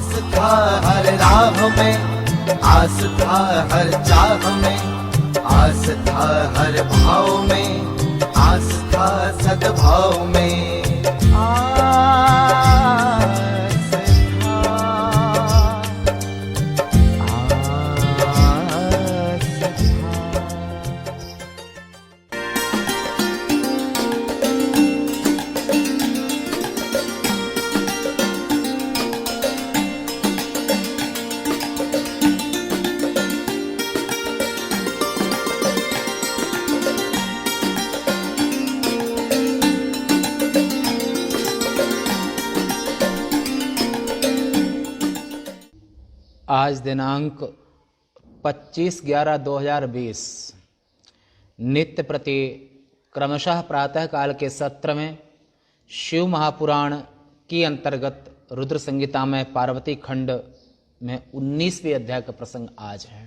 आस था हर राह में, आस था हर चाह में, आस था हर भाव में, आस था सद्भाव में। आज दिनांक 25/11/2020 नित्य प्रति क्रमशः प्रातःकाल के सत्र में शिव महापुराण की अंतर्गत रुद्र संहिता में पार्वती खंड में 19वें अध्याय का प्रसंग आज है।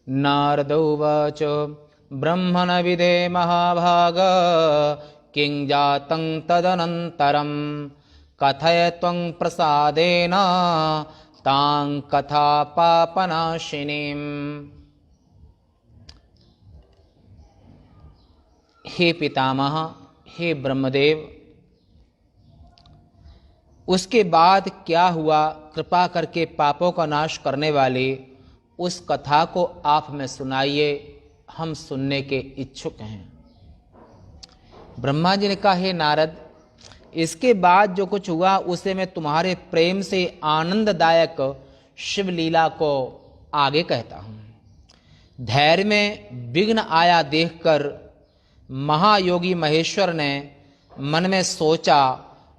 नारद उवाच ब्रह्मण विदे महाभाग किं जातं तदनन्तरं कथय त्वं प्रसादेन तां कथा पापनाशिनीं। हे पितामह, हे ब्रह्मदेव, उसके बाद क्या हुआ, कृपा करके पापों का नाश करने वाली उस कथा को आप में सुनाइए, हम सुनने के इच्छुक हैं। ब्रह्मा जी ने कहा, हे नारद, इसके बाद जो कुछ हुआ उसे मैं तुम्हारे प्रेम से आनंददायक शिवलीला को आगे कहता हूं। धैर्य में विघ्न आया देखकर महायोगी महेश्वर ने मन में सोचा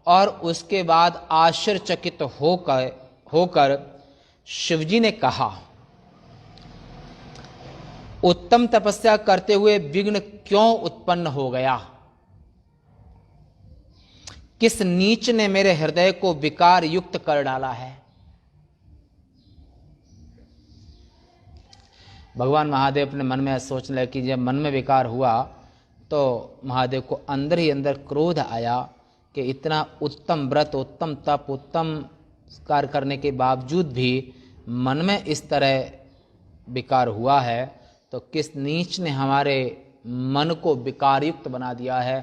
और उसके बाद आश्चर्यचकित होकर शिवजी ने कहा, उत्तम तपस्या करते हुए विघ्न क्यों उत्पन्न हो गया? किस नीच ने मेरे हृदय को विकार युक्त कर डाला है? भगवान महादेव अपने मन में सोचने लगे कि जब मन में विकार हुआ तो महादेव को अंदर ही अंदर क्रोध आया कि इतना उत्तम व्रत, उत्तम तप, उत्तम कार्य करने के बावजूद भी मन में इस तरह विकार हुआ है, तो किस नीच ने हमारे मन को विकार युक्त बना दिया है,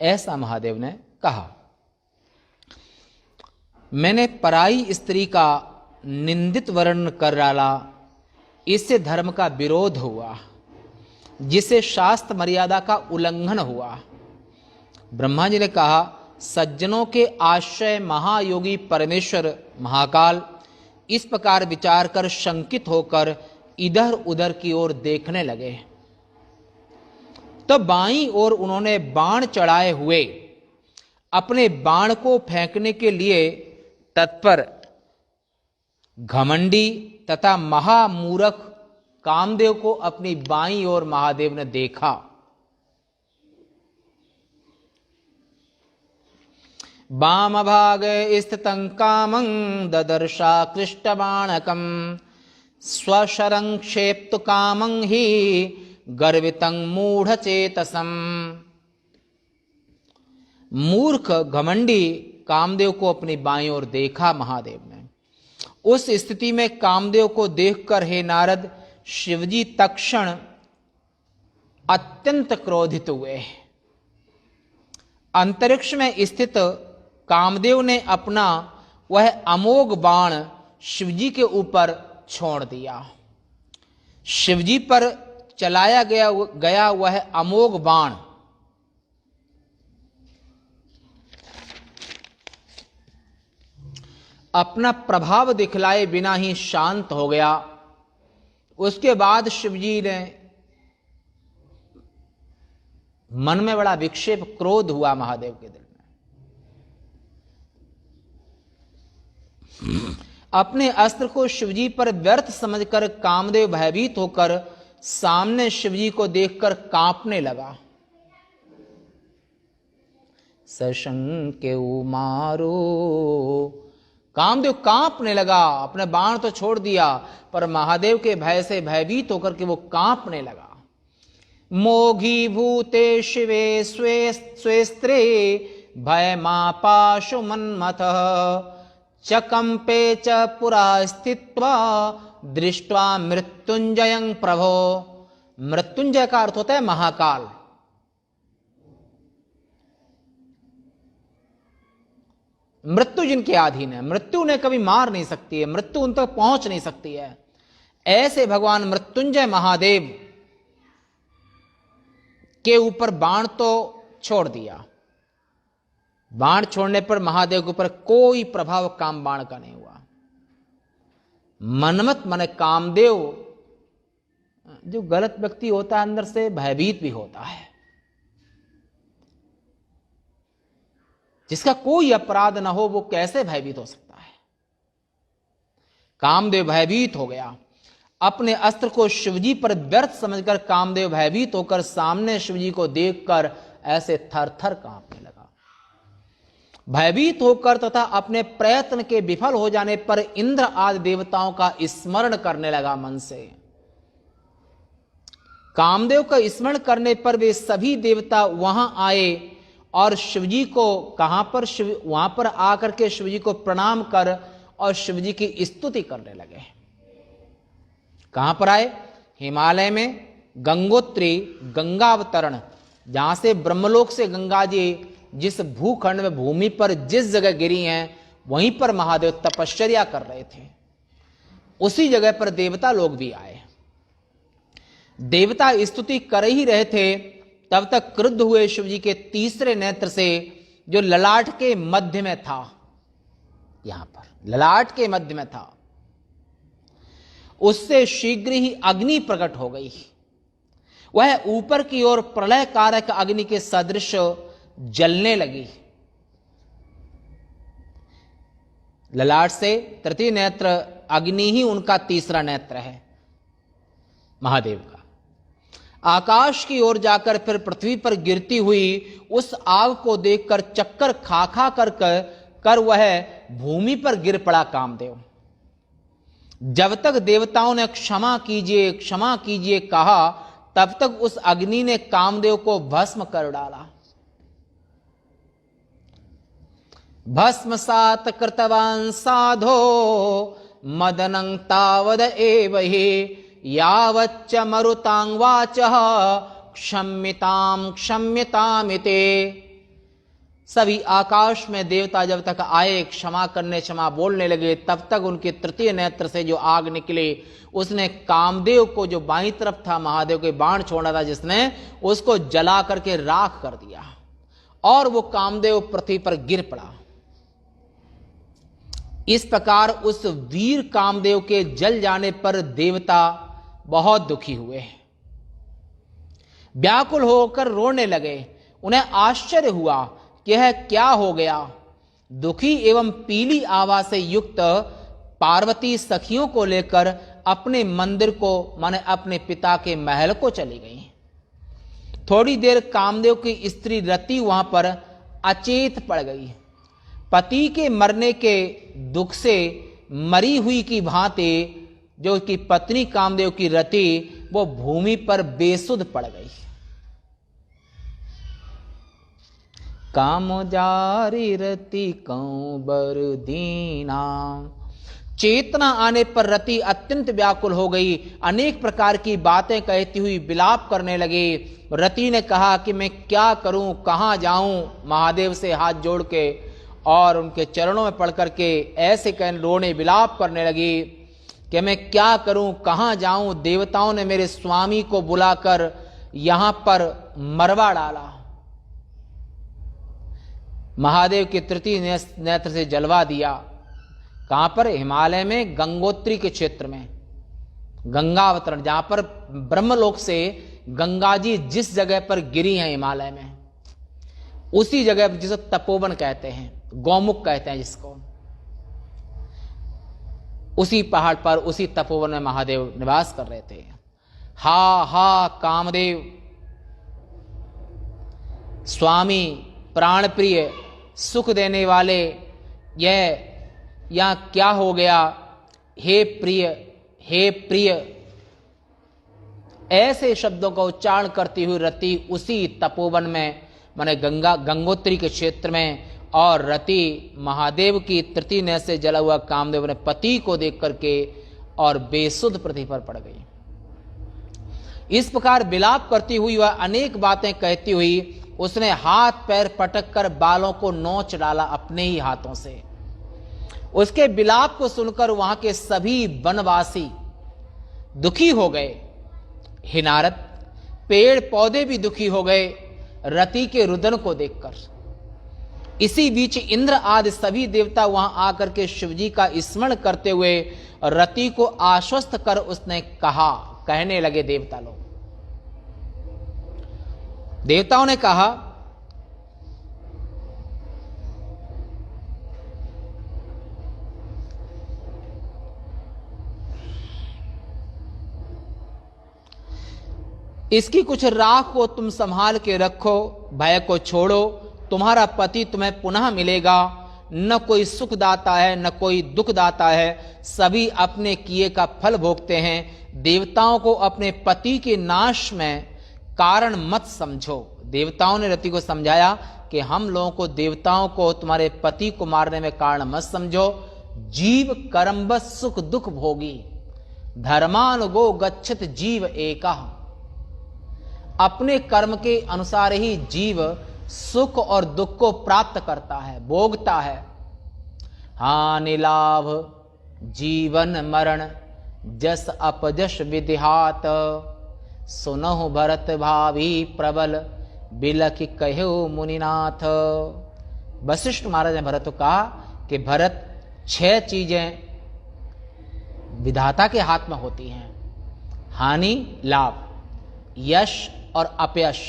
ऐसा महादेव ने कहा। मैंने पराई स्त्री का निंदित वर्णन कर डाला, इससे धर्म का विरोध हुआ, जिसे शास्त्र मर्यादा का उल्लंघन हुआ। ब्रह्मा जी ने कहा, सज्जनों के आश्रय महायोगी परमेश्वर महाकाल इस प्रकार विचार कर शंकित होकर इधर उधर की ओर देखने लगे। तो बाईं ओर उन्होंने बाण चढ़ाए हुए अपने बाण को फेंकने के लिए तत्पर घमंडी तथा महामूर्ख कामदेव को अपनी बाईं ओर महादेव ने देखा। वाम भागे स्थितं कामं ददर्शा कृष्टबाणकं स्वशरं क्षेप्तु कामं हि गर्वितं मूढ़चेतसं। मूर्ख घमंडी कामदेव को अपनी बाईं ओर देखा महादेव ने। उस स्थिति में कामदेव को देखकर हे नारद, शिवजी तत्क्षण अत्यंत क्रोधित हुए। अंतरिक्ष में स्थित कामदेव ने अपना वह अमोघ बाण शिवजी के ऊपर छोड़ दिया। शिवजी पर चलाया गया वह अमोघ बाण अपना प्रभाव दिखलाए बिना ही शांत हो गया। उसके बाद शिवजी ने मन में बड़ा विक्षेप, क्रोध हुआ महादेव के दिल में। अपने अस्त्र को शिवजी पर व्यर्थ समझकर कामदेव भयभीत होकर सामने शिवजी को देखकर कांपने लगा। सशंके मारो, कामदेव कांपने लगा। अपने बाण तो छोड़ दिया पर महादेव के भय से भयभीत होकर के वो कांपने लगा। मोघी भूते शिवे स्वेस्त्रे भयमापाशु मन्मथः चकंपे च पुरा स्थित्वा दृष्ट्वा मृत्युंजयं प्रभो। मृत्युंजय का अर्थ होता है महाकाल। मृत्यु जिनके अधीन है, मृत्यु उन्हें कभी मार नहीं सकती है, मृत्यु उन तक पहुंच नहीं सकती है, ऐसे भगवान मृत्युंजय महादेव के ऊपर बाण तो छोड़ दिया। बाण छोड़ने पर महादेव के ऊपर कोई प्रभाव काम बाण का नहीं हुआ। मनमत माने कामदेव, जो गलत व्यक्ति होता है अंदर से भयभीत भी होता है, जिसका कोई अपराध ना हो वो कैसे भयभीत हो सकता है। कामदेव भयभीत हो गया। अपने अस्त्र को शिवजी पर व्यर्थ समझकर कामदेव भयभीत होकर सामने शिवजी को देखकर ऐसे थर थर कांपने लगा। भयभीत होकर तथा अपने प्रयत्न के विफल हो जाने पर इंद्र आदि देवताओं का स्मरण करने लगा मन से। कामदेव का स्मरण करने पर वे सभी देवता वहां आए और शिवजी को वहां पर आकर के शिवजी को प्रणाम कर और शिवजी की स्तुति करने लगे। कहां पर आए? हिमालय में गंगोत्री गंगावतरण, जहां से ब्रह्मलोक से गंगा जी जिस भूखंड में भूमि पर जिस जगह गिरी हैं वहीं पर महादेव तपश्चर्या कर रहे थे, उसी जगह पर देवता लोग भी आए। देवता स्तुति कर ही रहे थे, तब तक क्रुद्ध हुए शिवजी के तीसरे नेत्र से, जो ललाट के मध्य में था, यहां पर ललाट के मध्य में था, उससे शीघ्र ही अग्नि प्रकट हो गई। वह ऊपर की ओर प्रलय कारक अग्नि के सदृश जलने लगी। ललाट से तृतीय नेत्र अग्नि ही उनका तीसरा नेत्र है महादेव का। आकाश की ओर जाकर फिर पृथ्वी पर गिरती हुई उस आग को देखकर चक्कर खा खा कर वह भूमि पर गिर पड़ा कामदेव। जब तक देवताओं ने क्षमा कीजिए कहा, तब तक उस अग्नि ने कामदेव को भस्म कर डाला। भस्मसात कृतवान् साधो मदनं तावद एव हि यावच्च मरुतां वाचः क्षम्यतामिते। सभी आकाश में देवता जब तक आए, क्षमा बोलने लगे, तब तक उनके तृतीय नेत्र से जो आग निकली, उसने कामदेव को, जो बाईं तरफ था महादेव के बाण छोड़ा था जिसने, उसको जला करके राख कर दिया और वो कामदेव पृथ्वी पर गिर पड़ा। इस प्रकार उस वीर कामदेव के जल जाने पर देवता बहुत दुखी हुए, व्याकुल होकर रोने लगे। उन्हें आश्चर्य हुआ कि यह क्या हो गया। दुखी एवं पीली आवाज से युक्त पार्वती सखियों को लेकर अपने मंदिर को, माने अपने पिता के महल को चली गई। थोड़ी देर कामदेव की स्त्री रति वहां पर अचेत पड़ गई। पति के मरने के दुख से मरी हुई की भांति जो कि पत्नी कामदेव की रति, वो भूमि पर बेसुध पड़ गई। कामजारी रति कंबर दीना। चेतना आने पर रति अत्यंत व्याकुल हो गई, अनेक प्रकार की बातें कहती हुई विलाप करने लगी। रति ने कहा कि मैं क्या करूं, कहां जाऊं, महादेव से हाथ जोड़ के और उनके चरणों में पड़ करके ऐसे रोने विलाप करने लगी कि मैं क्या करूं, कहां जाऊं। देवताओं ने मेरे स्वामी को बुलाकर यहां पर मरवा डाला। महादेव के तृतीय नेत्र से जलवा दिया। कहां पर? हिमालय में गंगोत्री के क्षेत्र में गंगावतरण, जहां पर ब्रह्मलोक से गंगा जी जिस जगह पर गिरी हैं हिमालय में, उसी जगह जिसे तपोवन कहते हैं, गौमुख कहते हैं जिसको, उसी पहाड़ पर, उसी तपोवन में महादेव निवास कर रहे थे। हा कामदेव स्वामी, प्राण प्रिय, सुख देने वाले, यहां क्या हो गया? हे प्रिय, ऐसे शब्दों का उच्चारण करती हुई रति उसी तपोवन में माने गंगोत्री के क्षेत्र में, और रति महादेव की तृतीय नहर से जला हुआ कामदेव अपने पति को देख करके और बेसुध पृथ्वी पर पड़ गई। इस प्रकार विलाप करती हुई वह अनेक बातें कहती हुई उसने हाथ पैर पटक कर बालों को नोच डाला अपने ही हाथों से। उसके विलाप को सुनकर वहां के सभी वनवासी दुखी हो गए। हे नारद, पेड़ पौधे भी दुखी हो गए रति के रुदन को देखकर। इसी बीच इंद्र आदि सभी देवता वहां आकर के शिवजी का स्मरण करते हुए रति को आश्वस्त कर उसने कहा, कहने लगे देवता लोग। देवताओं ने कहा, इसकी कुछ राख को तुम संभाल के रखो, भय को छोड़ो, तुम्हारा पति तुम्हें पुनः मिलेगा। न कोई सुख दाता है न कोई दुख दाता है, सभी अपने किए का फल भोगते हैं। देवताओं को अपने पति के नाश में कारण मत समझो। देवताओं ने रति को समझाया कि हम लोगों को, देवताओं को तुम्हारे पति को मारने में कारण मत समझो। जीव कर्मवश सुख दुख भोगी, धर्मानुगो गच्छत जीव एका। अपने कर्म के अनुसार ही जीव सुख और दुख को प्राप्त करता है, भोगता है। हानि लाभ जीवन मरण जस अपजस विधिहात, सुनहु भरत भावी प्रबल बिलख कहो मुनिनाथ। वशिष्ठ महाराज ने भरत को कहा कि भरत, 6 चीजें विधाता के हाथ में होती हैं, हानि लाभ, यश और अपयश,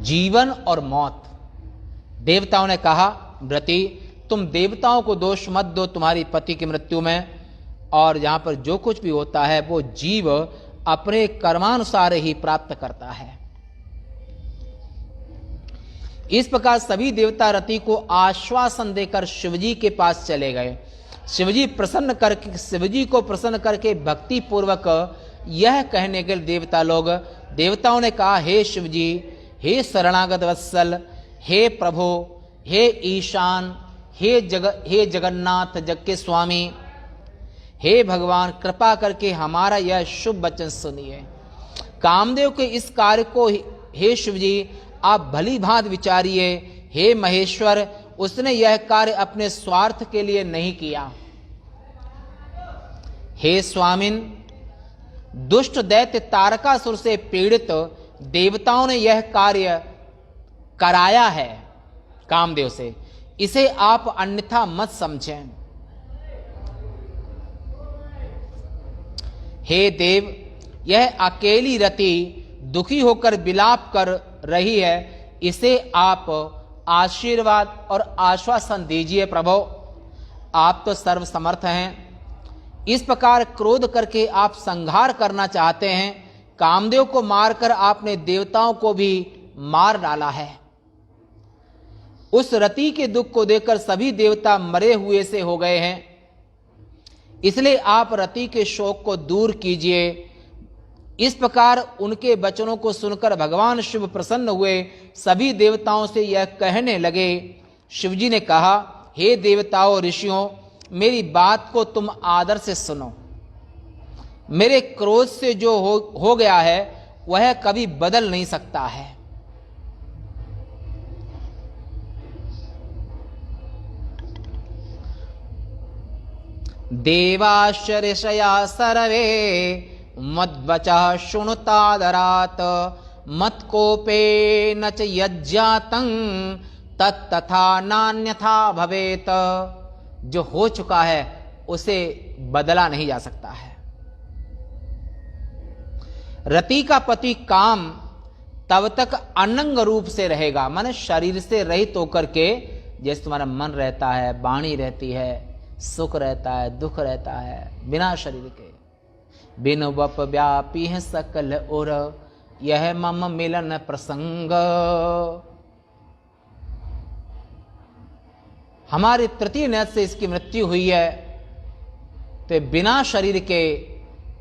जीवन और मौत। देवताओं ने कहा, व्रती तुम देवताओं को दोष मत दो तुम्हारी पति की मृत्यु में, और यहां पर जो कुछ भी होता है वो जीव अपने कर्मानुसार ही प्राप्त करता है। इस प्रकार सभी देवता रति को आश्वासन देकर शिवजी के पास चले गए। शिवजी को प्रसन्न करके भक्ति पूर्वक यह कहने के देवता लोग, देवताओं ने कहा, हे शिवजी, हे शरणागत वत्सल, हे प्रभु, हे ईशान, हे जगन्नाथ जग के स्वामी, हे भगवान, कृपा करके हमारा यह शुभ वचन सुनिए। कामदेव के इस कार्य को हे शिवजी आप भली भांति विचारिए। हे महेश्वर, उसने यह कार्य अपने स्वार्थ के लिए नहीं किया। हे स्वामिन, दुष्ट दैत्य तारकासुर से पीड़ित देवताओं ने यह कार्य कराया है कामदेव से, इसे आप अन्यथा मत समझें। हे देव, यह अकेली रति दुखी होकर विलाप कर रही है, इसे आप आशीर्वाद और आश्वासन दीजिए। प्रभु, आप तो सर्वसमर्थ हैं। इस प्रकार क्रोध करके आप संहार करना चाहते हैं। कामदेव को मारकर आपने देवताओं को भी मार डाला है। उस रति के दुख को देखकर सभी देवता मरे हुए से हो गए हैं, इसलिए आप रति के शोक को दूर कीजिए। इस प्रकार उनके वचनों को सुनकर भगवान शिव प्रसन्न हुए, सभी देवताओं से यह कहने लगे। शिवजी ने कहा, हे देवताओं ऋषियों, मेरी बात को तुम आदर से सुनो। मेरे क्रोध से जो हो गया है वह कभी बदल नहीं सकता है। देवाश्चर्यया सर्वे मद्वचः शृणुतादरात्, मत्कोपे न च यज्जातं तत्तथा नान्यथा भवेत। जो हो चुका है उसे बदला नहीं जा सकता है। रति का पति काम तब तक अनंग रूप से रहेगा, माने शरीर से रहित होकर के, जैसे तुम्हारा मन रहता है, वाणी रहती है, सुख रहता है, दुख रहता है, बिना शरीर के। बिनु बप व्यापी है सकल और, यह मम मिलन प्रसंग। हमारी तृतीय नैत से इसकी मृत्यु हुई है, तो बिना शरीर के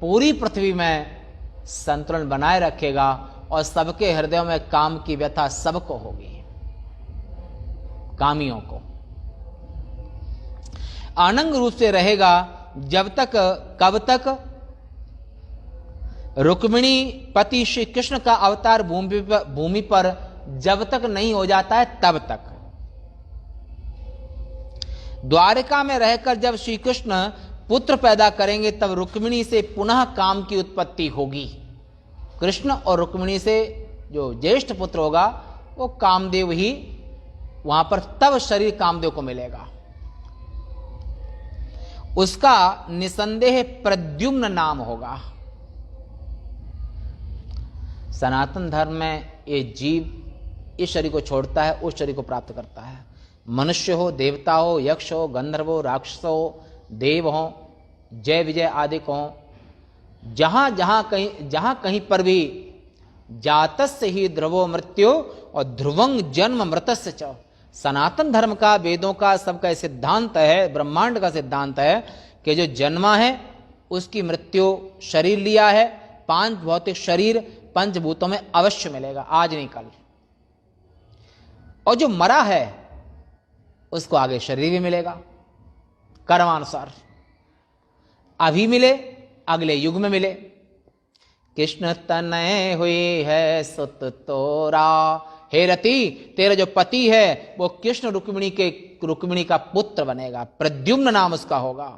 पूरी पृथ्वी में संतुलन बनाए रखेगा और सबके हृदयों में काम की व्यथा सबको होगी, कामियों को। आनंद रूप से रहेगा जब तक, कब तक? रुक्मिणी पति श्री कृष्ण का अवतार भूमि पर जब तक नहीं हो जाता है तब तक। द्वारिका में रहकर जब श्री कृष्ण पुत्र पैदा करेंगे तब रुक्मिणी से पुनः काम की उत्पत्ति होगी। कृष्ण और रुक्मिणी से जो ज्येष्ठ पुत्र होगा वो कामदेव ही वहां पर, तब शरीर कामदेव को मिलेगा। उसका निसंदेह प्रद्युम्न नाम होगा। सनातन धर्म में ये जीव इस शरीर को छोड़ता है, उस शरीर को प्राप्त करता है। मनुष्य हो, देवता हो, यक्ष हो, गंधर्व हो, राक्षस हो, देव हो, जय विजय आदि को हो, जहां कहीं पर भी जातस्य ही ध्रुवो मृत्यु और ध्रुवंग जन्म मृतस्य च। सनातन धर्म का, वेदों का, सबका सिद्धांत है, ब्रह्मांड का सिद्धांत है कि जो जन्मा है उसकी मृत्यु, शरीर लिया है, 5 भौतिक शरीर पंचभूतों में अवश्य मिलेगा, आज नहीं कल। और जो मरा है उसको आगे शरीर भी मिलेगा कर्मानुसार, अभी मिले अगले युग में मिले। कृष्ण तनय हुई है सुत तोरा, हे रति तेरा जो पति है वो कृष्ण रुक्मिणी का पुत्र बनेगा, प्रद्युम्न नाम उसका होगा।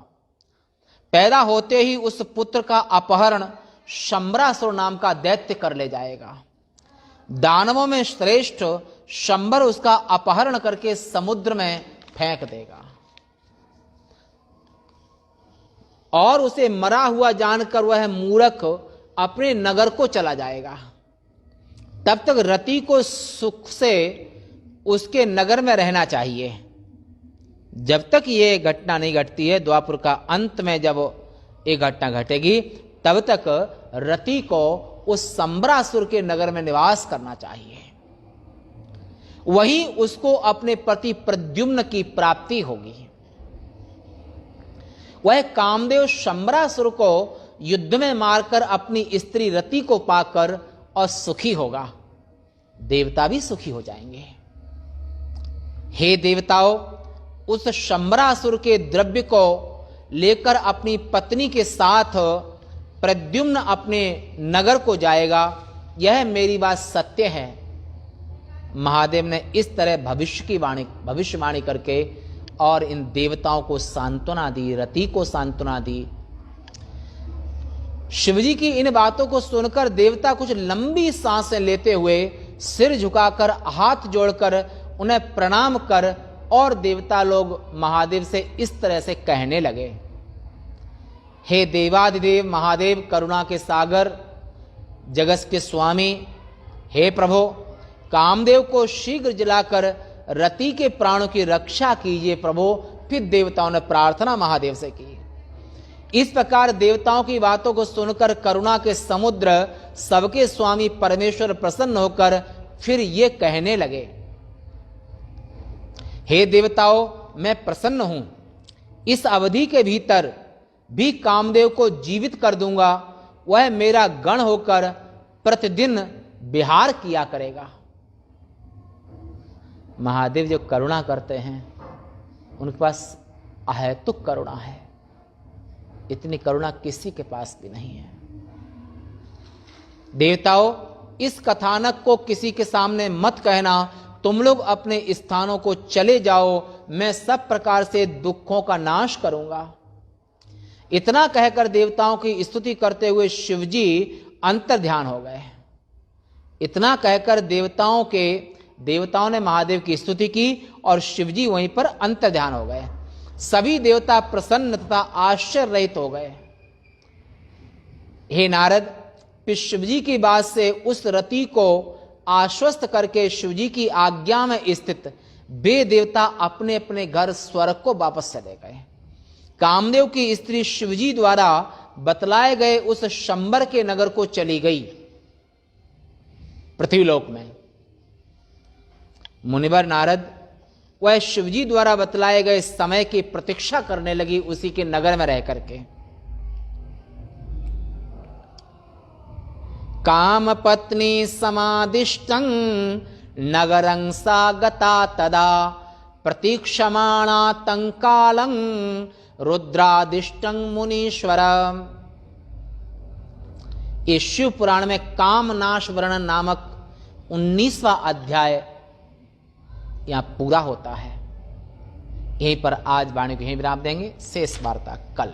पैदा होते ही उस पुत्र का अपहरण शंबरासुर नाम का दैत्य कर ले जाएगा। दानवों में श्रेष्ठ शंबर उसका अपहरण करके समुद्र में फेंक देगा और उसे मरा हुआ जानकर वह मूर्ख अपने नगर को चला जाएगा। तब तक रति को सुख से उसके नगर में रहना चाहिए। जब तक ये घटना नहीं घटती है, द्वापर का अंत में जब ये घटना घटेगी तब तक रति को उस संबरासुर के नगर में निवास करना चाहिए। वहीं उसको अपने पति प्रद्युम्न की प्राप्ति होगी। वह कामदेव शंबरासुर को युद्ध में मारकर अपनी स्त्री रति को पाकर और सुखी होगा, देवता भी सुखी हो जाएंगे। हे देवताओं, उस शंबरासुर के द्रव्य को लेकर अपनी पत्नी के साथ प्रद्युम्न अपने नगर को जाएगा। यह मेरी बात सत्य है। महादेव ने इस तरह भविष्यवाणी करके और इन देवताओं को सांत्वना दी, रति को सांत्वना दी। शिवजी की इन बातों को सुनकर देवता कुछ लंबी सांसें लेते हुए सिर झुकाकर हाथ जोड़कर उन्हें प्रणाम कर और देवता लोग महादेव से इस तरह से कहने लगे, हे देवादिदेव महादेव, करुणा के सागर, जगत के स्वामी, हे प्रभु, कामदेव को शीघ्र जलाकर रति के प्राणों की रक्षा कीजिए प्रभु। फिर देवताओं ने प्रार्थना महादेव से की। इस प्रकार देवताओं की बातों को सुनकर करुणा के समुद्र सबके स्वामी परमेश्वर प्रसन्न होकर फिर ये कहने लगे, हे देवताओं, मैं प्रसन्न हूं। इस अवधि के भीतर भी कामदेव को जीवित कर दूंगा। वह मेरा गण होकर प्रतिदिन विहार किया करेगा। महादेव जो करुणा करते हैं उनके पास अहेतुक करुणा है। इतनी करुणा किसी के पास भी नहीं है। देवताओं, इस कथानक को किसी के सामने मत कहना। तुम लोग अपने स्थानों को चले जाओ, मैं सब प्रकार से दुखों का नाश करूंगा। इतना कहकर देवताओं की स्तुति करते हुए शिवजी अंतर्ध्यान हो गए। इतना कहकर देवताओं ने महादेव की स्तुति की और शिवजी वहीं पर अंतर्ध्यान हो गए। सभी देवता प्रसन्न तथा आश्चर्य रहित हो गए। हे नारद, फिर शिवजी की बात से उस रति को आश्वस्त करके शिवजी की आज्ञा में स्थित वे देवता अपने अपने घर स्वर्ग को वापस चले गए। कामदेव की स्त्री शिवजी द्वारा बतलाए गए उस शंबर के नगर को चली गई पृथ्वीलोक में। मुनिवर नारद वह शिवजी द्वारा बतलाए गए समय की प्रतीक्षा करने लगी, उसी के नगर में रह करके। काम पत्नी समादिष्टं नगरं सा गता तदा प्रतीक्षमाणा तंकालं रुद्रादिष्टं मुनीश्वर। ये शिव पुराण में कामनाश वर्णन नामक 19वां अध्याय यहां पूरा होता है। यहीं पर आज वाणी को यहीं विराम देंगे। शेष वार्ता कल।